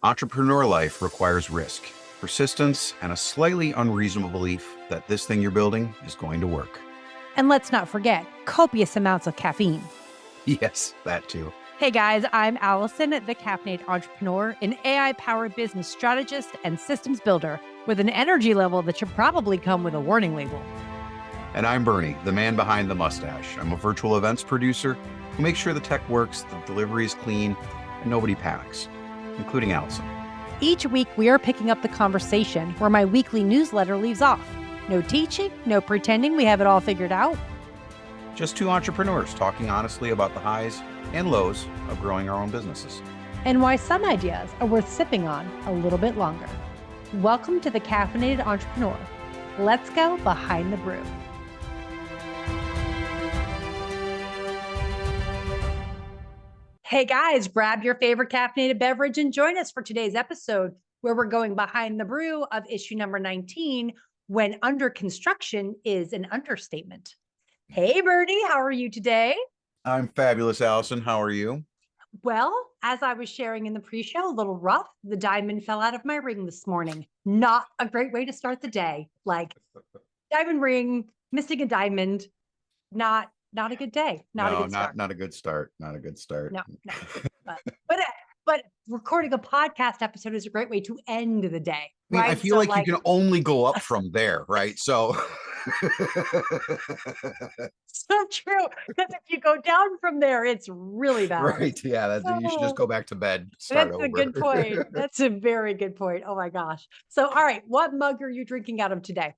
Entrepreneur life requires risk, persistence, and a slightly unreasonable belief that this thing you're building is going to work. And let's not forget, copious amounts of caffeine. Yes, that too. Hey guys, I'm Allison, the Caffeinated entrepreneur, an AI-powered business strategist and systems builder with an energy level that should probably come with a warning label. And I'm Bernie, the man behind the mustache. I'm a virtual events producer who makes sure the tech works, the delivery is clean, and nobody panics, including Allison. Each week, we are picking up the conversation where my weekly newsletter leaves off. No teaching, no pretending we have it all figured out. Just two entrepreneurs talking honestly about the highs and lows of growing our own businesses. And why some ideas are worth sipping on a little bit longer. Welcome to the Caffeinated Entrepreneur. Let's go behind the brew. Hey guys, grab your favorite caffeinated beverage and join us for today's episode where we're going behind the brew of issue number 19, when under construction is an understatement. Hey Bernie, how are you today? I'm fabulous, Allison. How are you? Well, as I was sharing in the pre-show, a little rough. The diamond fell out of my ring this morning. Not a great way to start the day. Like diamond ring, missing a diamond, not a good day. Not a good start. Not a good start. Not a good start. No. But recording a podcast episode is a great way to end the day. I mean, right? I feel like you can only go up from there, right? So so true. Because if you go down from there, it's really bad. Right. Yeah. You should just go back to bed. That's a good point. That's a very good point. Oh my gosh. So, all right. What mug are you drinking out of today?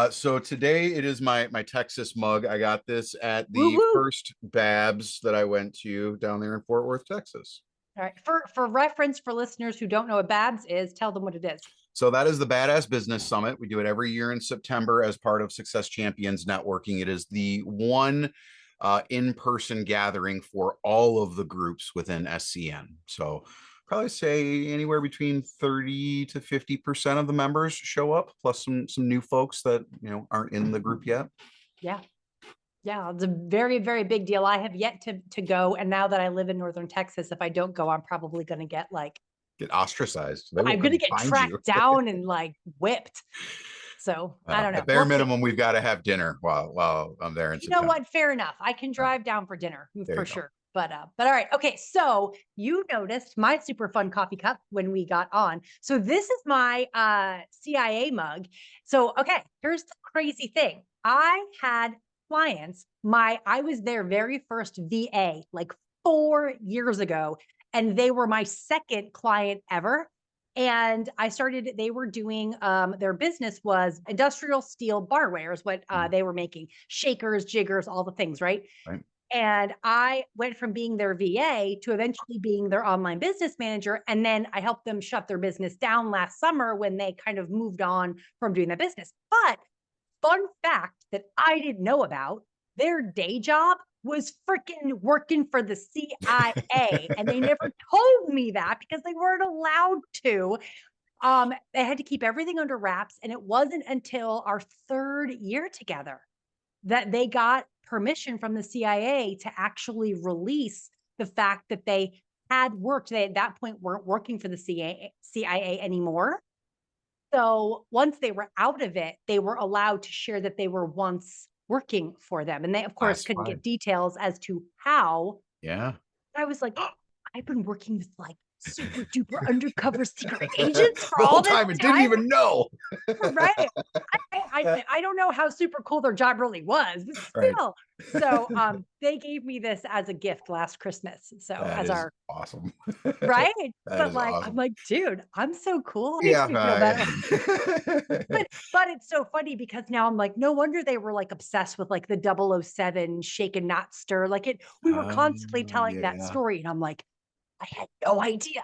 So today it is my Texas mug. I got this at the Woo-hoo. first Babs that I went to down there in Fort Worth, Texas. All right. For reference, for listeners who don't know what Babs is, tell them what it is. So that is the Badass Business Summit. We do it every year in September as part of Success Champions Networking. It is the one in-person gathering for all of the groups within SCN. So probably say anywhere between 30 to 50% of the members show up, plus some new folks that aren't in the group yet. Yeah, it's a very, very big deal. I have yet to go. And now that I live in Northern Texas, if I don't go, I'm probably going to get ostracized. I'm going to get tracked down and whipped. So I don't know. At bare minimum, we've got to have dinner while I'm there in September. You know what? Fair enough. I can drive down for dinner for sure. But all right. Okay. So you noticed my super fun coffee cup when we got on. So this is my CIA mug. So, okay, here's the crazy thing. I had clients, I was their very first VA 4 years ago, and they were my second client ever. And they were doing, their business was industrial steel barware is what they were making, shakers, jiggers, all the things, right? And I went from being their VA to eventually being their online business manager. And then I helped them shut their business down last summer when they kind of moved on from doing that business. But fun fact that I didn't know about, their day job was freaking working for the CIA. And they never told me that because they weren't allowed to. They had to keep everything under wraps. And it wasn't until our third year together that they got permission from the CIA to actually release the fact that they had worked. They at that point weren't working for the CIA anymore. So once they were out of it, they were allowed to share that they were once working for them. And they, of course, couldn't get details as to how. Yeah. I was like, oh, I've been working with super duper undercover secret agents for all this time. I didn't even know. Right. I don't know how super cool their job really was, but still. Right. So they gave me this as a gift last Christmas. So that as our awesome. Right. But awesome. I'm like, dude, I'm so cool. Yeah. But it's so funny because now I'm like, no wonder they were obsessed with the 007 shake and not stir. We were constantly telling that story. And I'm like, I had no idea.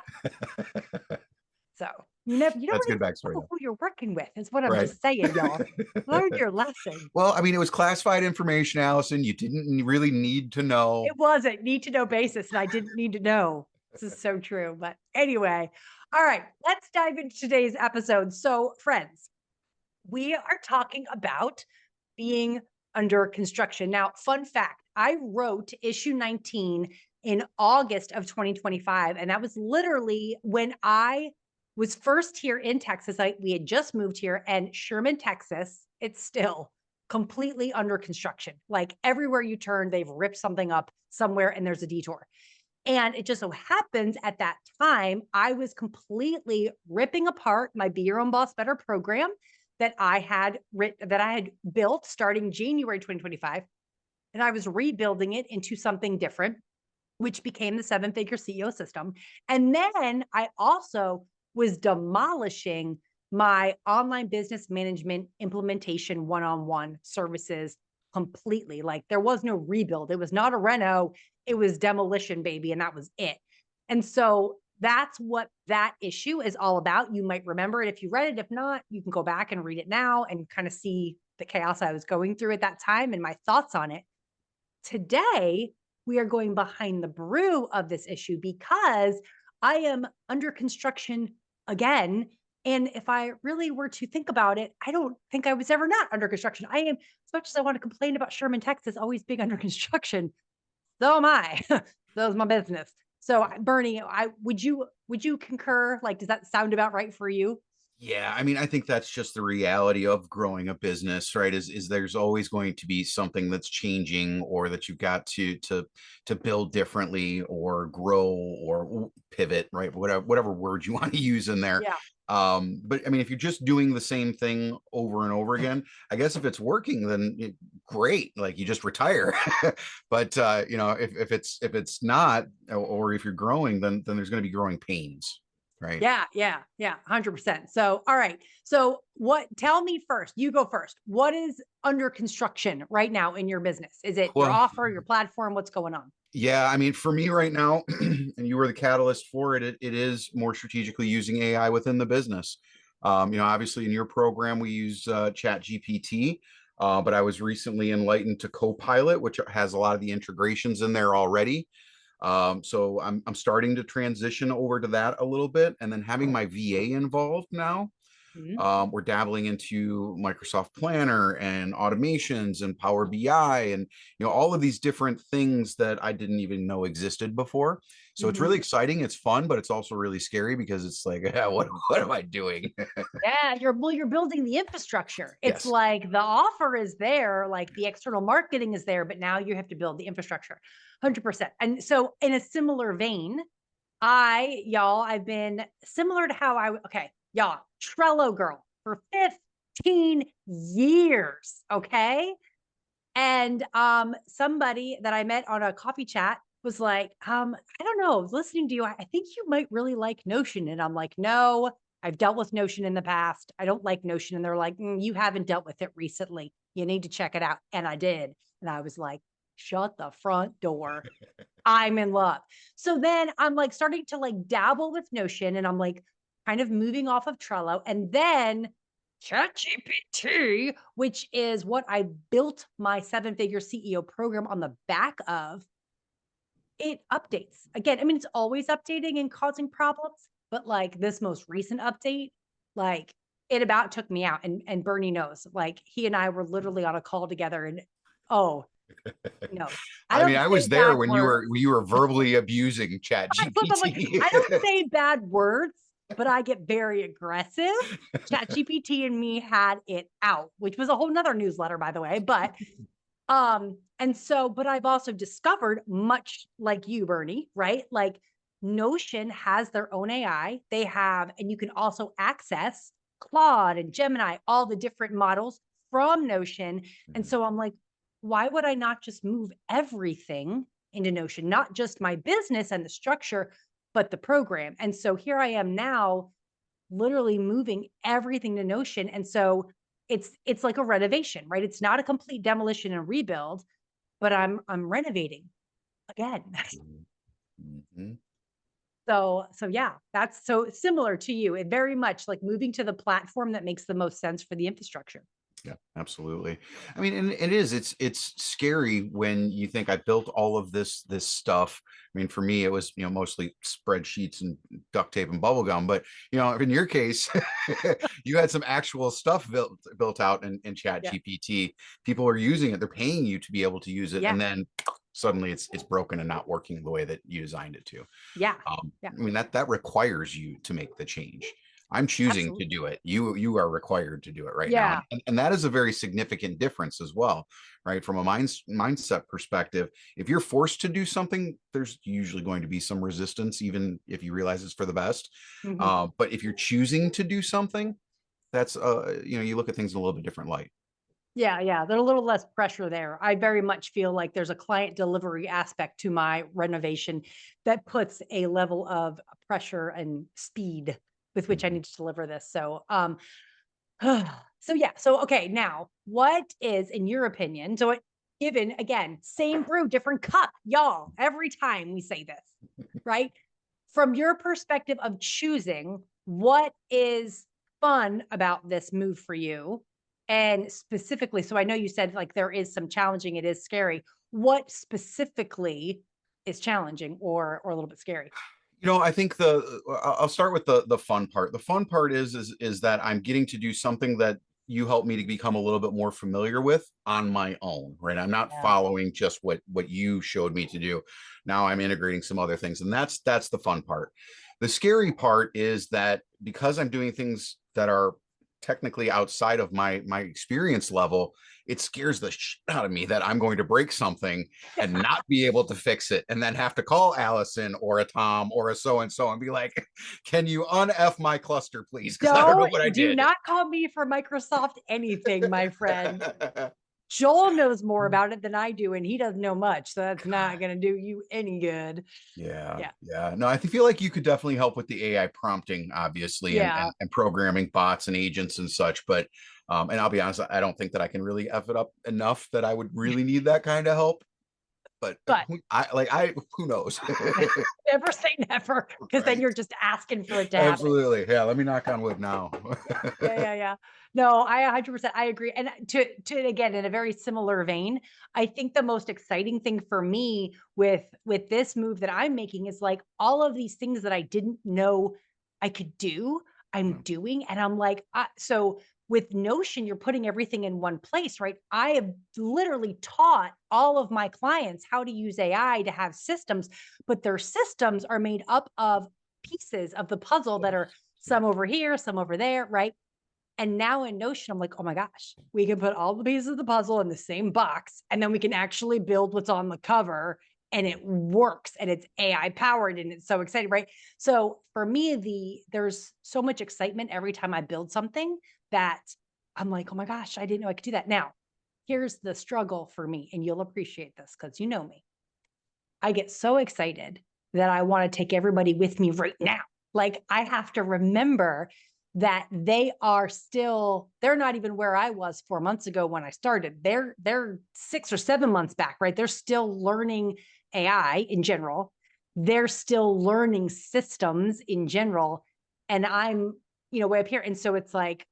So you don't good backstory, know who you're working with is what I'm just saying, y'all. Learn your lesson. Well, I mean, it was classified information, Allison. You didn't really need to know. It wasn't need to know basis, and I didn't need to know. This is so true. But anyway, all right, let's dive into today's episode. So, friends, we are talking about being under construction. Now, fun fact, I wrote issue 19 in August of 2025. And that was literally when I was first here in Texas. We had just moved here, and Sherman, Texas, it's still completely under construction. Like everywhere you turn, they've ripped something up somewhere and there's a detour. And it just so happens at that time, I was completely ripping apart my Be Your Own Boss Better program that I had built starting January 2025. And I was rebuilding it into something different, which became the seven-figure CEO system. And then I also was demolishing my online business management implementation one-on-one services completely. Like there was no rebuild. It was not a reno. It was demolition, baby. And that was it. And so that's what that issue is all about. You might remember it if you read it. If not, you can go back and read it now and kind of see the chaos I was going through at that time and my thoughts on it. Today, we are going behind the brew of this issue because I am under construction again. And if I really were to think about it, I don't think I was ever not under construction. I am, as much as I want to complain about Sherman, Texas, always big under construction. So am I. So is my business. So Bernie, would you concur? Like, does that sound about right for you? Yeah, I mean, I think that's just the reality of growing a business, right? Is there's always going to be something that's changing, or that you've got to build differently, or grow, or pivot, right? Whatever word you want to use in there. Yeah. But I mean, if you're just doing the same thing over and over again, I guess if it's working, then great, like you just retire. But you know, if it's not, or if you're growing, then there's going to be growing pains, right? Yeah, 100%. So, all right. So, tell me first, you go first. What is under construction right now in your business? Is it your Well, offer, your platform? What's going on? yeah, I mean, for me right now, and you were the catalyst for it, it is more strategically using AI within the business. You know, obviously in your program, we use Chat GPT, but I was recently enlightened to Copilot, which has a lot of the integrations in there already. So I'm starting to transition over to that a little bit, and then having my VA involved now. Mhm. We're dabbling into Microsoft Planner and automations and Power BI, and you know, all of these different things that I didn't even know existed before. So it's really Mhm. exciting. It's fun, but it's also really scary because it's like, yeah, what am I doing? Yeah, you're building the infrastructure. It's Yes. like the offer is there, like the external marketing is there, but now you have to build the infrastructure. 100%. And so in a similar vein, I've been similar to how okay, y'all, Trello girl for 15 years. Okay. And somebody that I met on a coffee chat was like, I don't know, listening to you, I think you might really like Notion. And I'm like, no, I've dealt with Notion in the past. I don't like Notion. And they're like, you haven't dealt with it recently. You need to check it out. And I did. And I was like, shut the front door. I'm in love. So then I'm like starting to like dabble with Notion, and I'm like kind of moving off of Trello. And then ChatGPT, which is what I built my seven-figure CEO program on the back of, it updates. Again, I mean, it's always updating and causing problems, but like this most recent update, like it about took me out. And Bernie knows, like he and I were literally on a call together, and oh, no, I I mean, don't I say was there bad when you words. were verbally abusing Chat I'm like, GPT. I don't say bad words, but I get very aggressive. ChatGPT and me had it out, which was a whole nother newsletter, by the way. But I've also discovered, much like you, Bernie, right? Like Notion has their own AI. They have, and you can also access Claude and Gemini, all the different models from Notion. And so I'm like, why would I not just move everything into Notion, not just my business and the structure, but the program? And so here I am now, literally moving everything to Notion. And so it's like a renovation, right? It's not a complete demolition and rebuild, but I'm renovating again. Mhm. So yeah, that's so similar to you. It very much like moving to the platform that makes the most sense for the infrastructure. Yeah, absolutely. I mean, and it's scary when you think I built all of this stuff. I mean, for me, it was, you know, mostly spreadsheets and duct tape and bubble gum. But you know, in your case, you had some actual stuff built out in Chat Yeah. GPT. People are using it. They're paying you to be able to use it, Yeah. and then suddenly it's broken and not working the way that you designed it to. Yeah. Yeah. I mean, that requires you to make the change. I'm choosing to Absolutely. do it. You are required to do it right now. Yeah. And that is a very significant difference as well, right? From a mindset perspective, if you're forced to do something, there's usually going to be some resistance, even if you realize it's for the best. Mhm. But if you're choosing to do something, that's you look at things in a little bit different light. Yeah, yeah, there's a little less pressure there. I very much feel like there's a client delivery aspect to my renovation that puts a level of pressure and speed with which I Mhm. need to deliver this. So, so yeah, so okay, now what is, in your opinion, so given again, same brew, different cup, y'all, every time we say this, right? From your perspective of choosing, what is fun about this move for you? And specifically, so I know you said like there is some challenging, it is scary. What specifically is challenging or a little bit scary? I think I'll start with the fun part. The fun part is that I'm getting to do something that you helped me to become a little bit more familiar with on my own, right? I'm not Yeah. following just what you showed me to do. Now I'm integrating some other things, and that's the fun part. The scary part is that because I'm doing things that are technically outside of my experience level, it scares the shit out of me that I'm going to break something and not be able to fix it, and then have to call Allison or a Tom or a so and so and be like, "Can you un-F my cluster, please? Because I don't know what I Do did." not call me for Microsoft anything, my friend. Joel knows more about it than I do, and he doesn't know much. So that's not going to do you any good. Yeah, Yeah. yeah. No, I feel like you could definitely help with the AI prompting, obviously, and, Yeah. and programming bots and agents and such. But and I'll be honest, I don't think that I can really F it up enough that I would really need that kind of help. But But who knows? never say never because then Right. you're just asking for it to happen. Absolutely. Yeah, let me knock on wood now. Yeah, yeah, yeah. No, I 100% I agree. And to again in a very similar vein, I think the most exciting thing for me with this move that I'm making is like all of these things that I didn't know I could do, I'm doing and I'm like so with Notion you're putting everything in one place, right? I have literally taught all of my clients how to use AI to have systems, but their systems are made up of pieces of the puzzle that are some over here, some over there, right? And now in Notion, I'm like, oh my gosh, we can put all the pieces of the puzzle in the same box, and then we can actually build what's on the cover, and it works, and it's AI powered, and it's so exciting, right? So for me, there's so much excitement every time I build something that I'm like, oh my gosh, I didn't know I could do that. Now, here's the struggle for me, and you'll appreciate this because you know me. I get so excited that I want to take everybody with me right now. Like I have to remember that they're not even where I was 4 months ago when I started. They're 6 or 7 months back, right? They're still learning AI in general. They're still learning systems in general. And I'm, way up here. And so it's like,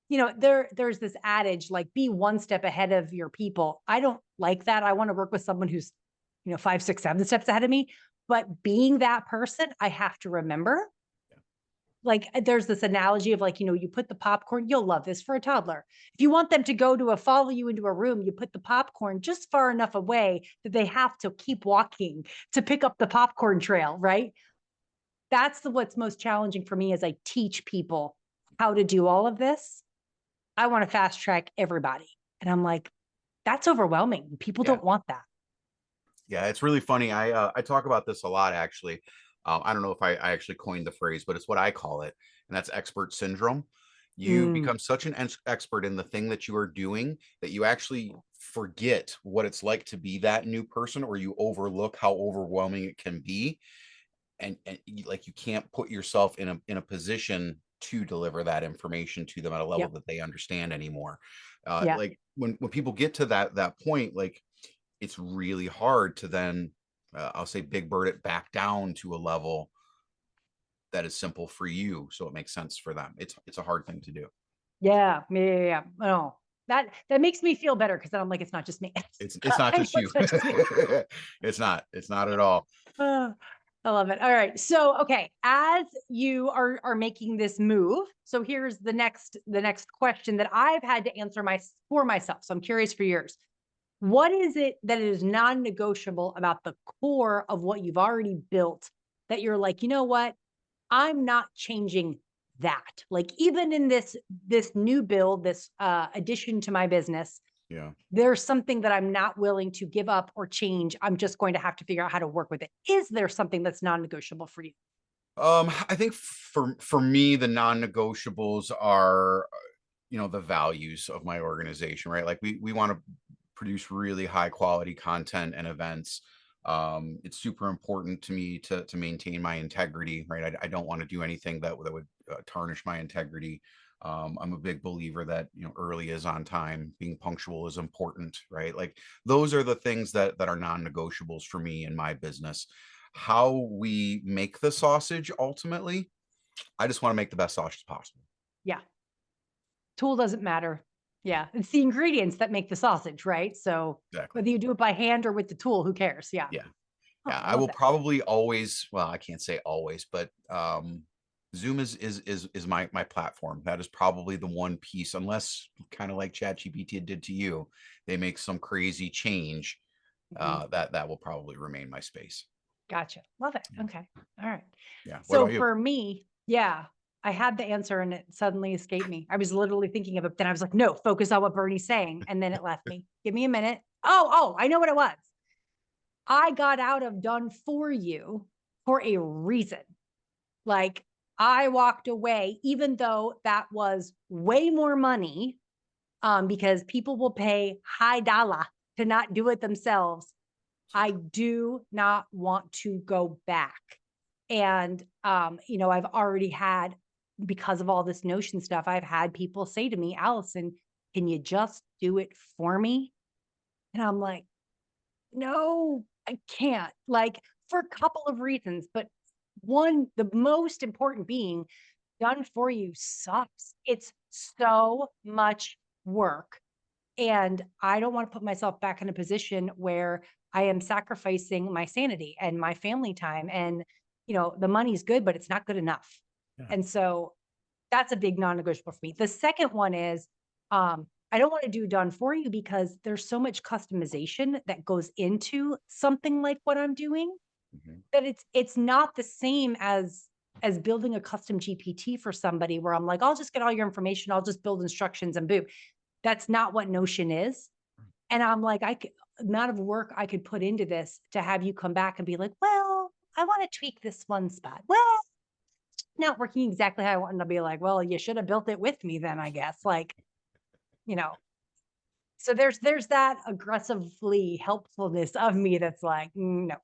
there's this adage like be one step ahead of your people. I don't like that. I want to work with someone who's 5, 6, 7 steps ahead of me. But being that person, I have to remember. Like there's this analogy of like, you put the popcorn, you'll love this for a toddler. If you want them to follow you into a room, you put the popcorn just far enough away that they have to keep walking to pick up the popcorn trail, right? That's what's most challenging for me as I teach people how to do all of this. I want to fast track everybody. And I'm like, that's overwhelming. People Yeah. don't want that. Yeah, it's really funny. I talk about this a lot actually. I don't know if I actually coined the phrase, but it's what I call it, and that's expert syndrome. You Mm, become such an expert in the thing that you are doing that you actually forget what it's like to be that new person, or you overlook how overwhelming it can be, and you can't put yourself in a position to deliver that information to them at a level yep. that they understand anymore. Yeah. Like when people get to that point, like it's really hard to then I'll say big bird it back down to a level that is simple for you, so it makes sense for them. It's a hard thing to do. Yeah, yeah, yeah, yeah. Oh, that makes me feel better because then I'm like, it's not just me. It's not I know just you. it's not just me. It's not at all. Uh, I love it. All right. So, okay, as you are making this move, so here's the next question that I've had to answer for myself. So I'm curious for yours. What is it that is non-negotiable about the core of what you've already built that you're like, you know what? I'm not changing that. Like even in this new build, this addition to my business, Yeah. there's something that I'm not willing to give up or change. I'm just going to have to figure out how to work with it. Is there something that's non-negotiable for you? I think for me, the non-negotiables are, the values of my organization, right? Like we want to produce really high quality content and events. It's super important to me to maintain my integrity, right? I don't want to do anything that would tarnish my integrity. I'm a big believer that early is on time, being punctual is important, right? Like those are the things that are non-negotiables for me in my business. How we make the sausage ultimately, I just want to make the best sausage possible. Yeah. Tool doesn't matter. Yeah. It's the ingredients that make the sausage, right? So Exactly. whether you do it by hand or with the tool, who cares? Yeah. Yeah. Oh, Yeah. I I love will that. probably always, well, I can't say always, but Zoom is my platform. That is probably the one piece, unless kind of like ChatGPT did to you, they make some crazy change, that will probably remain my space. Gotcha. Love it. Okay. All right. Yeah. What So about you? for me, yeah, I had the answer and it suddenly escaped me. I was literally thinking of it, but then I was like, no, focus on what Bernie's saying. And then it left me. Give me a minute. Oh, I know what it was. I got out of done for you for a reason. Like I walked away, even though that was way more money, because people will pay high dollar to not do it themselves. I do not want to go back. And, I've already had, because of all this Notion stuff, I've had people say to me, Allison, can you just do it for me? And I'm like, no, I can't. Like for a couple of reasons, but one, the most important being done for you sucks. It's so much work. And I don't want to put myself back in a position where I am sacrificing my sanity and my family time. And, the money's good, but it's not good enough. Yeah. And so that's a big non-negotiable for me. The second one is I don't want to do done for you because there's so much customization that goes into something like what I'm doing that it's not the same as building a custom GPT for somebody where I'm like, I'll just get all your information, I'll just build instructions and boom. That's not what Notion is. And I'm like, amount of work I could put into this to have you come back and be like, well, I want to tweak this one spot. Well, it's not working exactly how I want to be like, well, you should have built it with me then, I guess. Like, so there's that aggressively helpfulness of me that's like, no.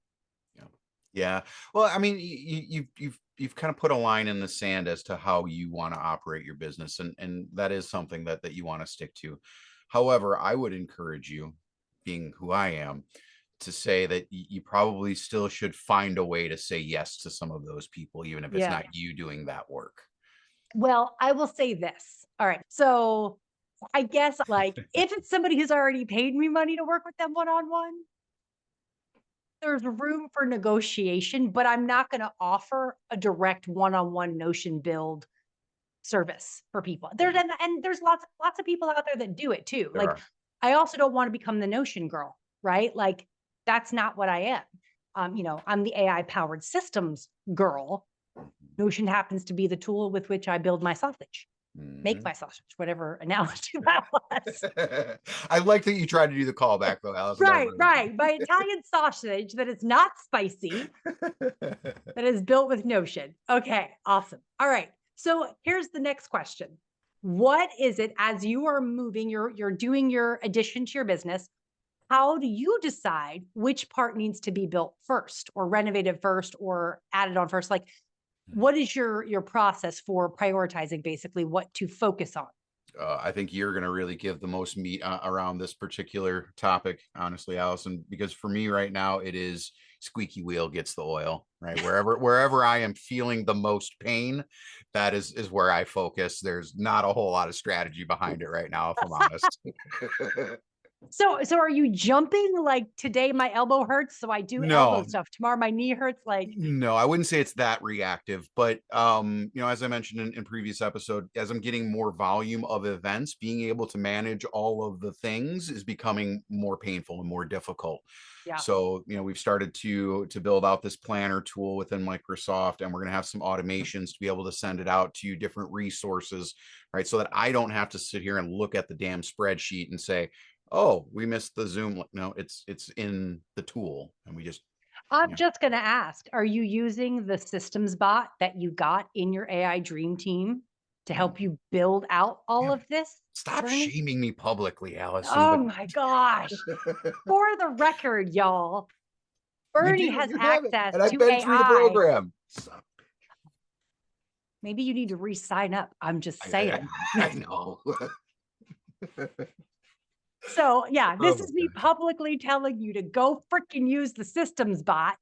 Yeah. Well, I mean, you've kind of put a line in the sand as to how you want to operate your business, and that is something that you want to stick to. However, I would encourage you, being who I am, to say that you probably still should find a way to say yes to some of those people, even if it's not you doing that work. Well, I will say this. All right. So I guess like if it's somebody who's already paid me money to work with them one-on-one, there's room for negotiation, but I'm not going to offer a direct one-on-one Notion build service for people. There's and there's lots of people out there that do it too. There Like are. I also don't want to become the Notion girl, right? Like that's not what I am. I'm the AI powered systems girl. Notion happens to be the tool with which I build my sausage, make my sausage, whatever analogy that was. I like that you tried to do the callback though, Allison. Right. My Italian sausage that is not spicy, that is built with Notion. Okay, awesome. All right. So here's the next question. What is it as you are moving, you're doing your addition to your business? How do you decide which part needs to be built first or renovated first or added on first? Like, what is your process for prioritizing basically what to focus on? I think you're going to really give the most meat around this particular topic, honestly, Allison, because for me right now, it is squeaky wheel gets the oil, right? Wherever I am feeling the most pain, that is where I focus. There's not a whole lot of strategy behind it right now, if I'm honest. So are you jumping like today my elbow hurts, so I do elbow No, stuff. Tomorrow my knee hurts, like no, I wouldn't say it's that reactive, but as I mentioned in previous episode, as I'm getting more volume of events, being able to manage all of the things is becoming more painful and more difficult. yeah. So, we've started to build out this planner tool within Microsoft, and we're going to have some automations to be able to send it out to different resources, right? So that I don't have to sit here and look at the damn spreadsheet and say, "Oh, we missed the Zoom." No, it's in the tool, and we just, I'm just going to ask, are you using the systems bot that you got in your AI dream team to no. help you build out all Yeah. of this, Stop Bernie? shaming me publicly, Allison. Oh But my gosh. For the record, y'all, Bernie has you have it, access and I've to been through the AI. program. Maybe you need to re-sign up. I'm just I, saying. I know. So yeah, Oh this my is me gosh. publicly telling you to go freaking use the systems bot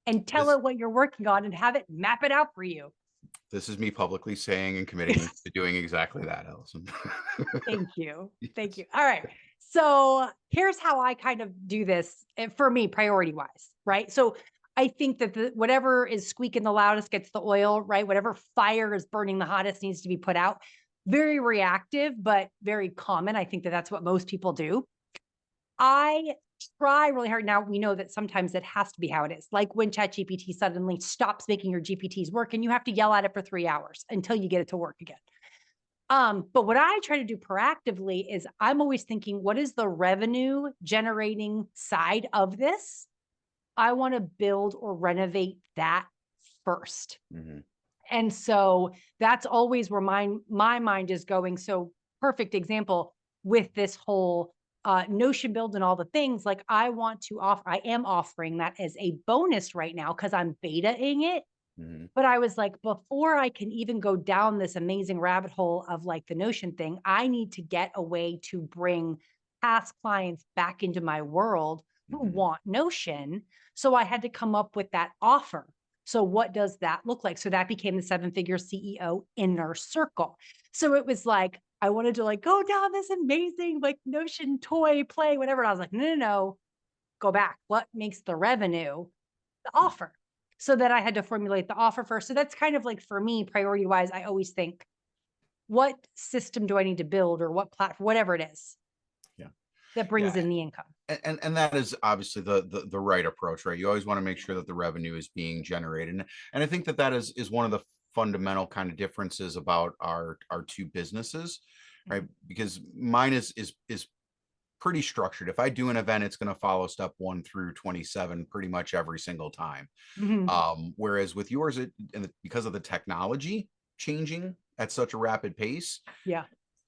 and tell This it what you're working on and have it map it out for you. this is me publicly saying and committing to doing exactly that, Allison. Thank you. Thank Yes. you. All right. So here's how I kind of do this for me, priority wise, right? So I think that whatever is squeaking the loudest gets the oil, right? Whatever fire is burning the hottest needs to be put out. Very reactive, but very common. I think that that's what most people do. I try really hard. Now we know that sometimes it has to be how it is. Like when ChatGPT suddenly stops making your GPTs work and you have to yell at it for 3 hours until you get it to work again. But what I try to do proactively is I'm always thinking, what is the revenue generating side of this? I want to build or renovate that first. Mm-hmm. And so that's always where my mind is going. So perfect example with this whole Notion build and all the things, like I am offering that as a bonus right now because I'm betaing it. Mm-hmm. But I was like, before I can even go down this amazing rabbit hole of like the Notion thing, I need to get a way to bring past clients back into my world who Mm-hmm. want Notion. So I had to come up with that offer. So what does that look like? So that became the 7-figure CEO inner circle. So it was like, I wanted to like go down this amazing like Notion toy play, whatever. And I was like, no, go back. What makes the revenue? The offer. So that I had to formulate the offer first. So that's kind of like for me, priority wise, I always think, what system do I need to build or what platform, whatever it is Yeah. that brings Yeah. in the income. And that is obviously the right approach, right? You always want to make sure that the revenue is being generated, and I think that is one of the fundamental kind of differences about our two businesses, right? Because mine is pretty structured. If I do an event, it's going to follow step 1 through 27 pretty much every single time. Mm-hmm. Whereas with yours, because of the technology changing at such a rapid pace, Yeah.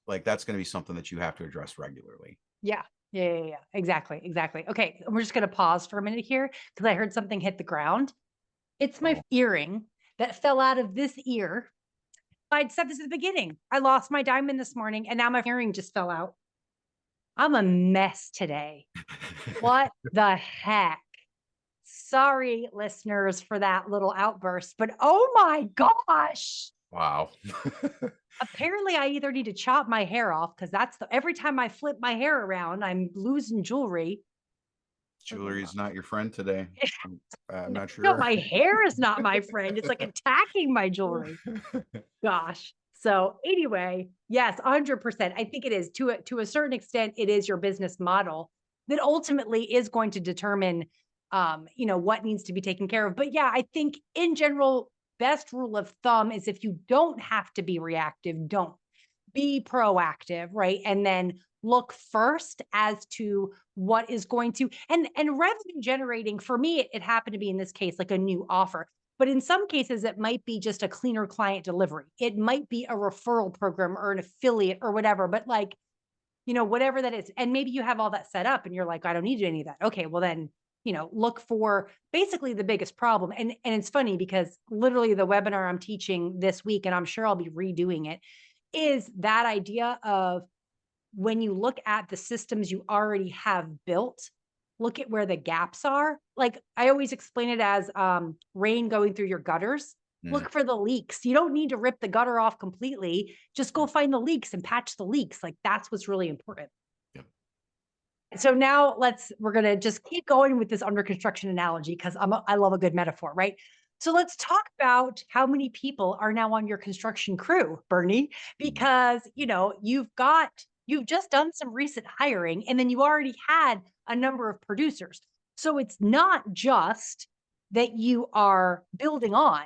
like that's going to be something that you have to address regularly. Yeah. Yeah. Exactly. Okay. We're just going to pause for a minute here because I heard something hit the ground. It's my Oh. earring that fell out of this ear. I'd said this at the beginning. I lost my diamond this morning and now my earring just fell out. I'm a mess today. What the heck? Sorry, listeners, for that little outburst, but oh my gosh. Wow. Apparently, I either need to chop my hair off because every time I flip my hair around, I'm losing jewelry. Jewelry is not your friend today. I'm not No, sure. my hair is not my friend. It's like attacking my jewelry. Gosh. So anyway, yes, 100%. I think it is to a certain extent, it is your business model that ultimately is going to determine, what needs to be taken care of. But yeah, I think in general, best rule of thumb is if you don't have to be reactive, don't be proactive, right? And then look first as to what is going to and revenue generating for me, it happened to be in this case like a new offer. But in some cases, it might be just a cleaner client delivery. It might be a referral program or an affiliate or whatever, but like, whatever that is. And maybe you have all that set up and you're like, I don't need any of that. Okay, well then, look for basically the biggest problem. And it's funny because literally the webinar I'm teaching this week, and I'm sure I'll be redoing it, is that idea of when you look at the systems you already have built, look at where the gaps are. Like I always explain it as rain going through your gutters. Mm, Look for the leaks. You don't need to rip the gutter off completely. Just go find the leaks and patch the leaks. Like that's what's really important. yeah. So now we're going to just keep going with this under construction analogy because I love a good metaphor, right? So let's talk about how many people are now on your construction crew, Bernie, because, you've just done some recent hiring and then you already had a number of producers. So it's not just that you are building on,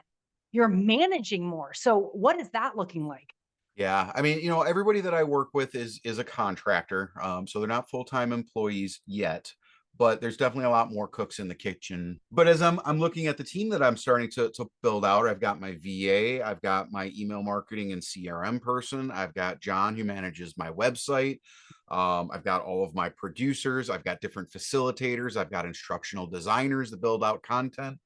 you're managing more. So what is that looking like? Yeah, I mean, everybody that I work with is a contractor, so they're not full-time employees yet, but there's definitely a lot more cooks in the kitchen. But as I'm looking at the team that I'm starting to build out, I've got my VA, I've got my email marketing and CRM person, I've got John who manages my website, I've got all of my producers, I've got different facilitators, I've got instructional designers that build out content.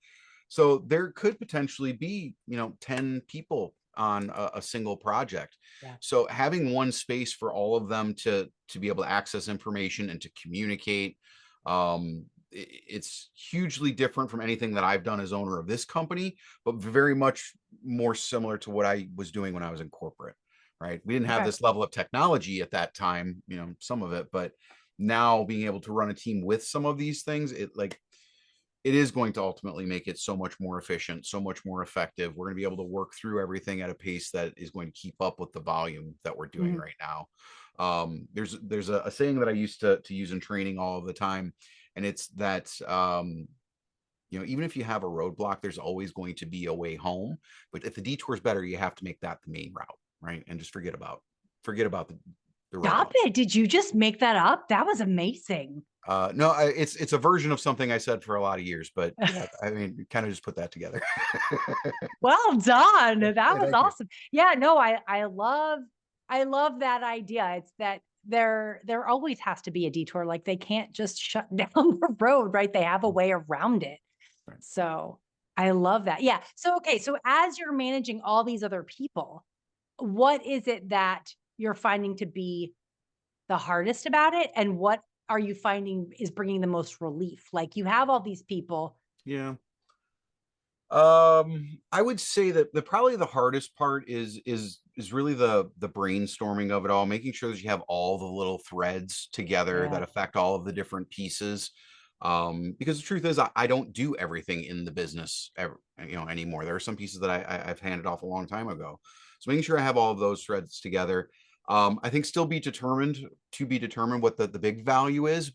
So there could potentially be, 10 people on a single project. Yeah. So having one space for all of them to be able to access information and to communicate, it's hugely different from anything that I've done as owner of this company, but very much more similar to what I was doing when I was in corporate, right? We didn't have Okay. this level of technology at that time, some of it, but now being able to run a team with some of these things, it is going to ultimately make it so much more efficient, so much more effective. We're going to be able to work through everything at a pace that is going to keep up with the volume that we're doing Mhm. right now. There's a saying that I used to use in training all of the time, and it's that even if you have a roadblock, there's always going to be a way home. But if the detour is better, you have to make that the main route, right? And just forget about the Stop roadblock. it. Did you just make that up? That was amazing. No, it's a version of something I said for a lot of years, but yeah, I mean, kind of just put that together. Well done. That Hey, was thank you. awesome. Yeah, no, I love that idea. It's that there always has to be a detour. Like they can't just shut down the road, right? They have a way around it. Right. So I love that. Yeah. So okay, so as you're managing all these other people, what is it that you're finding to be the hardest about it? And what are you finding is bringing the most relief? Like you have all these people. Yeah. I would say that probably the hardest part is really the brainstorming of it all, making sure that you have all the little threads together Yeah. that affect all of the different pieces. Because the truth is, I don't do everything in the business anymore. There are some pieces that I've handed off a long time ago. So making sure I have all of those threads together. I think still be determined what the big value is,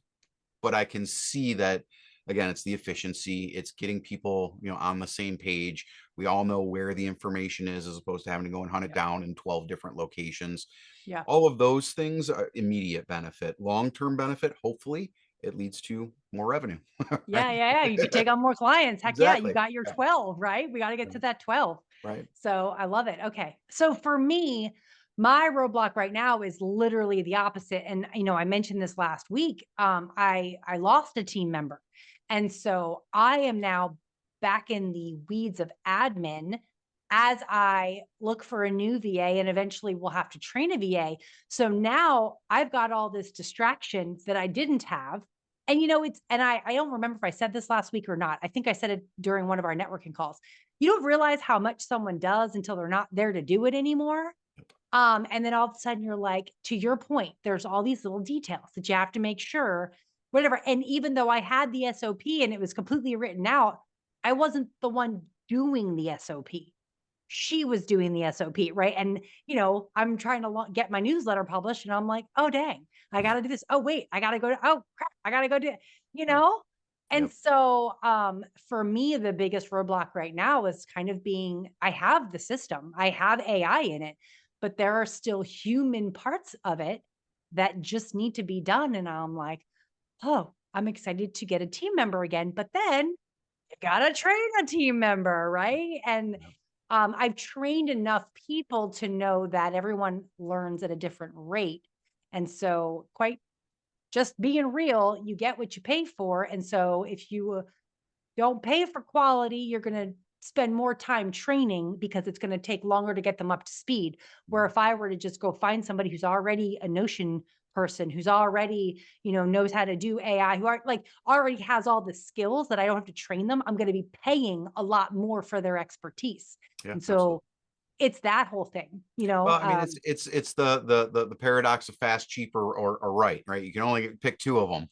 but I can see that again, it's the efficiency, it's getting people, on the same page. We all know where the information is as opposed to having to go and hunt it Yeah. down in 12 different locations. Yeah. All of those things are immediate benefit, long-term benefit, hopefully it leads to more revenue. Yeah, Right. yeah, yeah. You could take on more clients. Heck yeah, you Exactly. got your Yeah. 12, right? We got to get to that 12. Right. So I love it. Okay. So for me, my roadblock right now is literally the opposite. And I mentioned this last week. I lost a team member. And so I am now back in the weeds of admin as I look for a new VA and eventually we'll have to train a VA. So now I've got all this distraction that I didn't have. And I don't remember if I said this last week or not. I think I said it during one of our networking calls. You don't realize how much someone does until they're not there to do it anymore. And then all of a sudden you're like, to your point, there's all these little details that you have to make sure, whatever. And even though I had the SOP and it was completely written out, I wasn't the one doing the SOP. She was doing the SOP, right? And, I'm trying to get my newsletter published and I'm like, oh, dang, I got to do this. Oh, wait, I got to go to, oh, crap, I got to go do it, you Right. know? And Yep. so for me, the biggest roadblock right now is kind of I have the system, I have AI in it, but there are still human parts of it that just need to be done. And I'm like, oh, I'm excited to get a team member again. But then you got to train a team member, right? And Yeah. I've trained enough people to know that everyone learns at a different rate. And so, quite just being real, you get what you pay for. And so, if you don't pay for quality, you're going to spend more time training because it's going to take longer to get them up to speed. Where if I were to just go find somebody who's already a Notion person, who's already, knows how to do AI, who are already has all the skills that I don't have to train them, I'm going to be paying a lot more for their expertise. Yeah, And so absolutely. it's that whole thing, you know. Well, I mean, it's the paradox of fast, cheap, or right, right? You can only pick two of them.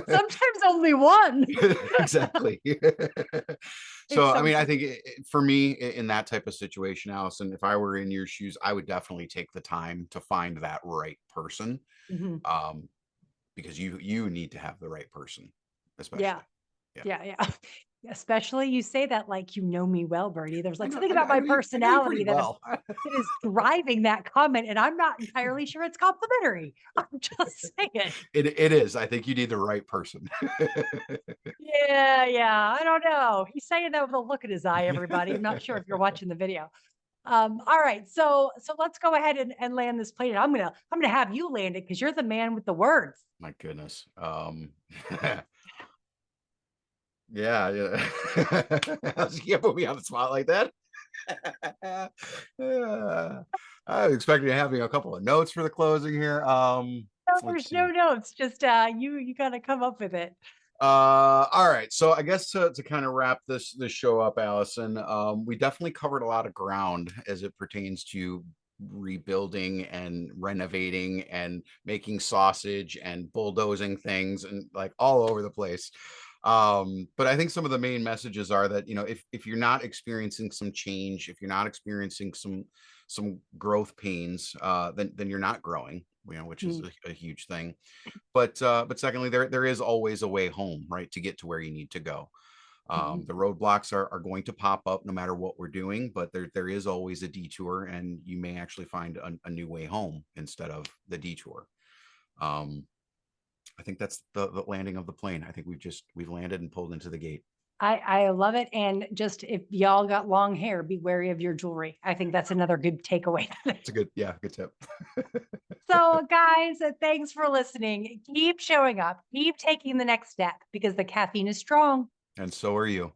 Sometimes only one. Exactly. It's So, I so mean, I true. think for me in that type of situation, Allison, if I were in your shoes, I would definitely take the time to find that right person, Mhm. um, because you need to have the right person, Yeah. especially. Yeah, Yeah, yeah. Especially you say that like you know me well, Bernie. There's I like know, something about my I know you pretty personality well. that is driving that comment, and I'm not entirely sure it's complimentary. I'm just saying. It is. I think you need the right person. Yeah, yeah. I don't know. He's saying that with a look in his eye, everybody. I'm not sure if you're watching the video. All right. So let's go ahead and land this plane. And I'm gonna have you land it because you're the man with the words. My goodness. Yeah, yeah. You can't put me on the spot like that. Yeah. I was expecting to having a couple of notes for the closing here. No, Let's there's no see. notes. Just you gotta come up with it. All right. So I guess to kind of wrap this show up, Allison, we definitely covered a lot of ground as it pertains to rebuilding and renovating and making sausage and bulldozing things and like all over the place. But I think some of the main messages are that, if you're not experiencing some change, if you're not experiencing some growth pains, then you're not growing, which is Mm, a huge thing. But secondly, there is always a way home, right, to get to where you need to go. mhm. The roadblocks are going to pop up no matter what we're doing, but there is always a detour, and you may actually find a new way home instead of the detour. um, I think that's the landing of the plane. I think we've landed and pulled into the gate. I love it. And just if y'all got long hair, be wary of your jewelry. I think that's another good takeaway. It's a good tip. So, guys, thanks for listening. Keep showing up, keep taking the next step because the caffeine is strong. And so are you.